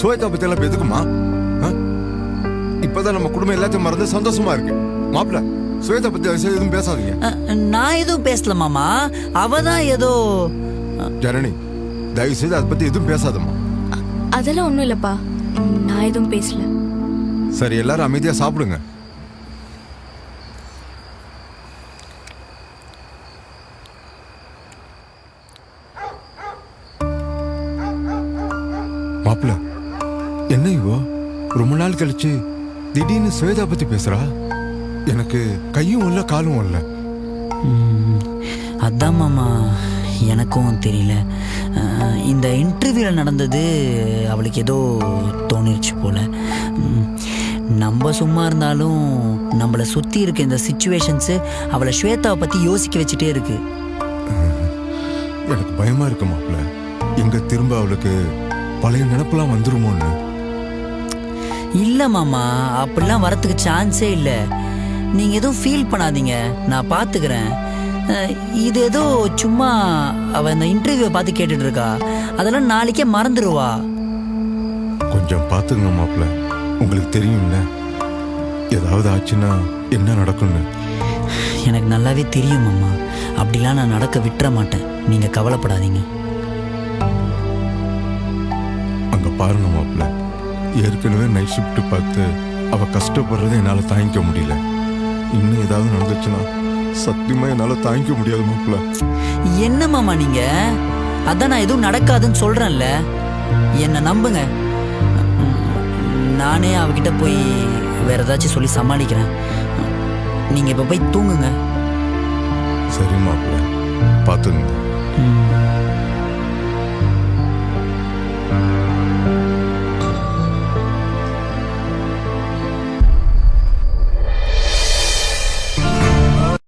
ஸ்வேதா பத்தி எல்லாம் எதுக்குமா? இப்பதான் நம்ம குடும்பம் எல்லாத்தையும் மறந்து சந்தோஷமா இருக்கு. மாப்பிள்ள, ஸ்வேதா பத்தி எதுவும் பேசாதீங்க. நான் எதுவும் பேசல மாமா, அவதான் ஏதோ. ஜனனி, தயவு செய்து அதை பத்தி எதுவும் பேசாதம்மா. அதெல்லாம் ஒண்ணும் இல்லப்பா, நான் எதுவும் பேசல. சரி, எல்லாரும் அமைதியா சாப்பிடுங்க. மாப்பிள்ள, என்ன இவோ ரொம்ப நாள் கழிச்சு திடீர்னு ஸ்வேதா பத்தி பேசுறா? எனக்கு கையும் இல்ல காலும் இல்ல. அதான் மாமா, எனக்கும் தெரியல. இந்த இன்டர்வியூவில் நடந்தது அவளுக்கு ஏதோ தோணிருச்சு போல. நம்ம சும்மா இருந்தாலும் நம்மளை சுற்றி இருக்க இந்த சிச்சுவேஷன்ஸு அவளை ஸ்வேதாவை பற்றி யோசிக்க வச்சுட்டே இருக்கு. எனக்கு பயமா இருக்கு மாப்பிள்ள, எங்க திரும்ப அவளுக்கு பழைய நினப்பெல்லாம் வந்துருமோன்னு. இல்லை மாமா, அப்படிலாம் வரத்துக்கு சான்ஸே இல்லை. நீங்கள் எதுவும் ஃபீல் பண்ணாதீங்க, நான் பார்த்துக்கிறேன். இது ஏதோ சும்மா அவள் இந்த இன்டர்வியூவை பார்த்து கேட்டுட்டு இருக்கா, அதெல்லாம் நாளைக்கே மறந்துடுவா. கொஞ்சம் பார்த்துங்க மாப்பிள்ள, உங்களுக்கு தெரியும்ல ஏதாவது ஆச்சுன்னா என்ன நடக்கும்னு. எனக்கு நல்லாவே தெரியும் மாமா, அப்படிலாம் நான் நடக்க விட்டுற மாட்டேன், நீங்கள் கவலைப்படாதீங்க. அங்கே பாருங்க மாப்பிள்ள, ஏற்கனவே நைட் ஷிஃப்ட் பார்த்து அவள் கஷ்டப்படுறதை என்னால் தாங்கிக்க முடியல. இன்னும் ஏதாவது நடந்துச்சுன்னா சத்தியமா என்னால் தாங்கிக்க முடியாது மாப்பிள்ள. என்ன மாமா நீங்க? அதான் நான் எதுவும் நடக்காதுன்னு சொல்றேன்ல, என்னை நம்புங்க. நானே அவகிட்ட போய் வேற ஏதாச்சும் சொல்லி சமாளிக்கிறேன். நீங்க இப்ப போய் தூங்குங்க. சரி மாப்பிள்ள, பார்த்துங்க.